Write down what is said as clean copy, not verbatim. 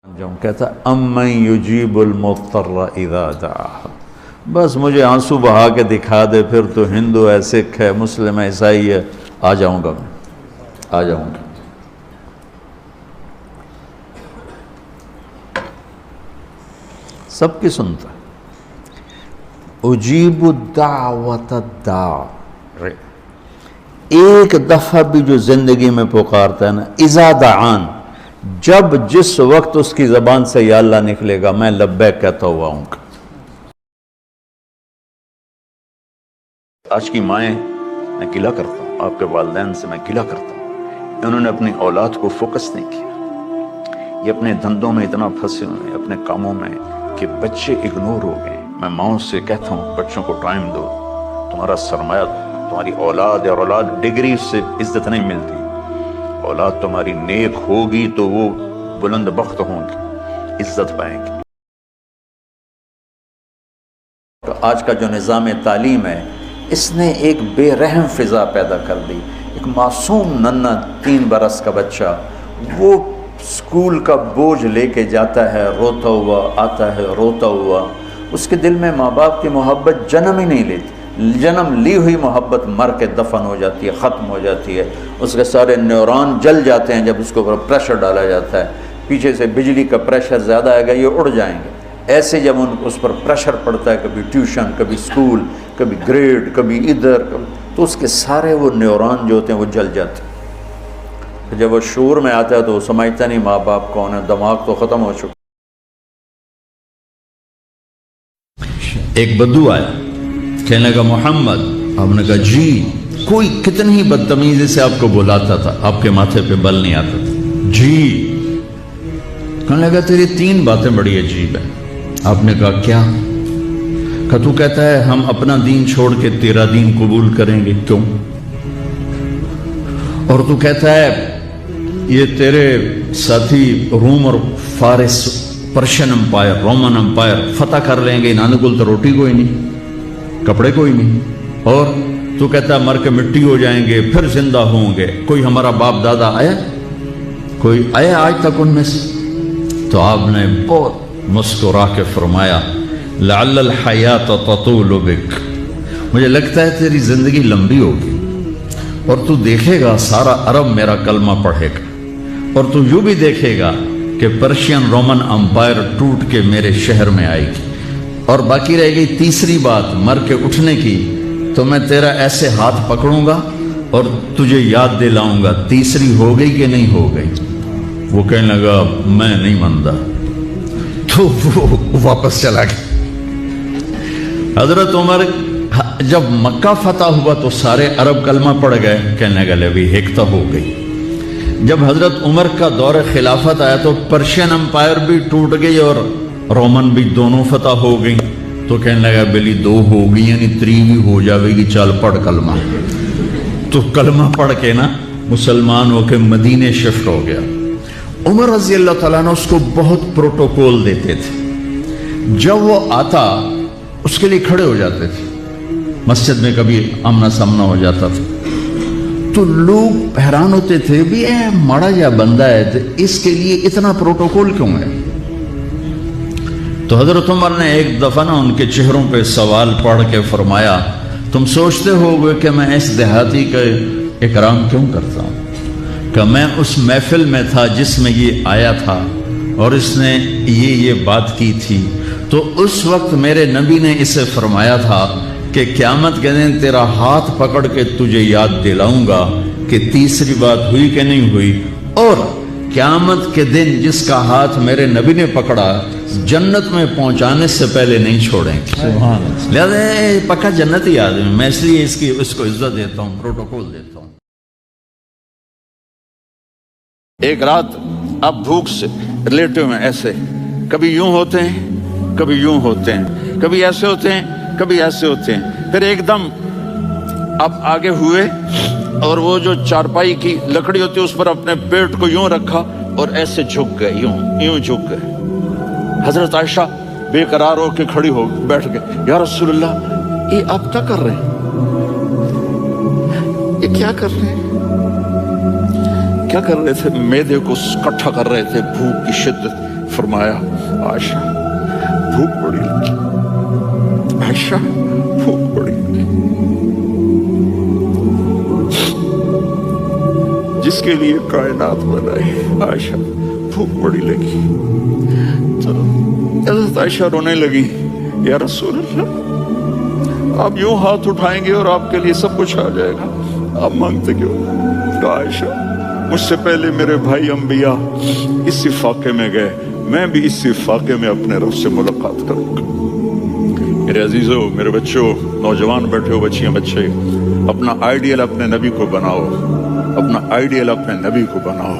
جو کہتا امن یجیب المضطر اذا دعاہ، بس مجھے آنسو بہا کے دکھا دے، پھر تو ہندو ہے، سکھ ہے، مسلم ہے، عیسائی ہے، آ جاؤں گا، میں آ جاؤں گا۔ سب کی سنتا اجیب الدعوت الداع، ایک دفعہ بھی جو زندگی میں پکارتا ہے نا، اذا دعان، جب جس وقت اس کی زبان سے یا اللہ نکلے گا، میں لبیک کہتا ہوا ہوں گا۔ آج کی مائیں، میں گلہ کرتا ہوں، آپ کے والدین سے میں گلہ کرتا ہوں، انہوں نے اپنی اولاد کو فوکس نہیں کیا، یہ اپنے دھندوں میں اتنا پھنسے ہوئے ہیں، اپنے کاموں میں، کہ بچے اگنور ہو گئے۔ میں ماؤں سے کہتا ہوں بچوں کو ٹائم دو، تمہارا سرمایہ تمہاری اولاد ہے، اور اولاد ڈگری سے عزت نہیں ملتی، اولاد تمہاری نیک ہوگی تو وہ بلند بخت ہوں گی، عزت پائیں گی۔ آج کا جو نظام تعلیم ہے، اس نے ایک بے رحم فضا پیدا کر دی۔ ایک معصوم ننھا 3 برس کا بچہ، وہ اسکول کا بوجھ لے کے جاتا ہے روتا ہوا، آتا ہے روتا ہوا، اس کے دل میں ماں باپ کی محبت جنم ہی نہیں لیتی، جنم لی ہوئی محبت مر کے دفن ہو جاتی ہے، ختم ہو جاتی ہے، اس کے سارے نیورون جل جاتے ہیں جب اس کے اوپر پریشر ڈالا جاتا ہے، پیچھے سے بجلی کا پریشر زیادہ آئے گا، یہ اڑ جائیں گے۔ ایسے جب اس پر پریشر پڑتا ہے، کبھی ٹیوشن، کبھی اسکول، کبھی گریڈ، کبھی ادھر، تو اس کے سارے وہ نیورون جو ہوتے ہیں وہ جل جاتے ہیں۔ جب وہ شعور میں آتا ہے تو وہ سمجھتا نہیں ماں باپ کون ہے، دماغ تو ختم ہو چکا۔ ایک بدو آیا، کہنے لگا محمد، آپ نے کہا جی، کوئی کتنی بدتمیزی سے آپ کو بلاتا تھا، آپ کے ماتھے پہ بل نہیں آتا تھا، جی۔ کہنے لگا تیری 3 باتیں بڑی عجیب ہیں۔ آپ نے کہا کیا؟ کہ تو کہتا ہے ہم اپنا دین چھوڑ کے تیرا دین قبول کریں گے، کیوں؟ اور تو کہتا ہے یہ تیرے ساتھی روم اور فارس، پرشین امپائر، رومن امپائر فتح کر لیں گے، انہوں نے کل تو روٹی کوئی نہیں، کپڑے کوئی نہیں، اور تو کہتا ہے مر کے مٹی ہو جائیں گے، پھر زندہ ہوں گے، کوئی ہمارا باپ دادا آیا؟ کوئی آیا آج تک ان میں سے؟ تو آپ نے بہت مسکرا کے فرمایا لعل الحیات تطول بک، مجھے لگتا ہے تیری زندگی لمبی ہوگی، اور تو دیکھے گا سارا عرب میرا کلمہ پڑھے گا، اور تو یوں بھی دیکھے گا کہ پرشین رومن امپائر ٹوٹ کے میرے شہر میں آئے گی، اور باقی رہ گئی تیسری بات مر کے اٹھنے کی، تو میں تیرا ایسے ہاتھ پکڑوں گا اور تجھے یاد دلاؤں گا، تیسری ہو گئی کہ نہیں ہو گئی؟ وہ کہنے لگا میں نہیں مانتا، تو وہ واپس چلا گیا۔ حضرت عمر جب مکہ فتح ہوا تو سارے عرب کلمہ پڑھ گئے، کہنے لگے بھی ایک تو ہو گئی۔ جب حضرت عمر کا دور خلافت آیا تو پرشین امپائر بھی ٹوٹ گئی اور رومن بھی، دونوں فتح ہو گئی، تو کہنے لگا بلی 2 ہو گئی، یعنی 3 بھی ہو جاوے گی، چل پڑھ کلمہ۔ تو کلمہ پڑھ کے نا مسلمان ہو کے مدینے شفٹ ہو گیا۔ عمر رضی اللہ تعالیٰ نے اس کو بہت پروٹوکول دیتے تھے، جب وہ آتا اس کے لیے کھڑے ہو جاتے تھے، مسجد میں کبھی آمنا سامنا ہو جاتا تھا تو لوگ حیران ہوتے تھے بھی اے مڑا یا بندہ ہے، تو اس کے لیے اتنا پروٹوکول کیوں ہے؟ تو حضرت عمر نے ایک دفعہ نا ان کے چہروں پہ سوال پڑھ کے فرمایا تم سوچتے ہوگے کہ میں اس دیہاتی کا اکرام کیوں کرتا ہوں؟ کہ میں اس محفل میں تھا جس میں یہ آیا تھا اور اس نے یہ بات کی تھی، تو اس وقت میرے نبی نے اسے فرمایا تھا کہ قیامت کے دن تیرا ہاتھ پکڑ کے تجھے یاد دلاؤں گا کہ تیسری بات ہوئی کہ نہیں ہوئی، اور قیامت کے دن جس کا ہاتھ میرے نبی نے پکڑا جنت میں پہنچانے سے پہلے نہیں چھوڑیں گے۔ لہذا پکا جنتی آدمی، میں اس لیے اس کو عزت دیتا ہوں، پروٹوکول دیتا ہوں۔ ایک رات اب بھوک سے ریلیٹو میں ایسے کبھی یوں ہوتے ہیں، کبھی یوں ہوتے ہیں، کبھی ایسے ہوتے ہیں، کبھی ایسے ہوتے ہیں، پھر ایک دم اب آگے ہوئے اور وہ جو چارپائی کی لکڑی ہوتی ہے اس پر اپنے پیٹ کو یوں رکھا اور ایسے جھک گئے، یوں جھک گئے۔ حضرت عائشہ بے قرار ہو کے کھڑی ہو بیٹھ گئے، یا رسول اللہ یہ آپ کیا کر رہے ہیں؟ یہ کیا کر رہے ہیں؟ کیا کر رہے تھے؟ معدے کو اکٹھا کر رہے تھے، بھوک کی شدت، فرمایا عائشہ بھوک بڑی لگی، عائشہ بھوک بڑی لگی۔ جس کے لیے کائنات بنائی، عائشہ بھوک بڑی لگی۔ تو حضرت عائشہ رونے لگی، یا رسول اللہ آپ یوں ہاتھ اٹھائیں گے اور آپ کے لیے سب کچھ آ جائے گا، آپ مانگتے کیوں؟ کہا عائشہ مجھ سے پہلے میرے بھائی انبیاء اس فاقے میں گئے، میں بھی اس فاقے میں اپنے رب سے ملاقات کروں گا۔ میرے عزیزوں، میرے بچوں، نوجوان بیٹھے ہو، بچیاں بچے، اپنا آئیڈیل اپنے نبی کو بناؤ، اپنا آئیڈیل اپنے نبی کو بناؤ۔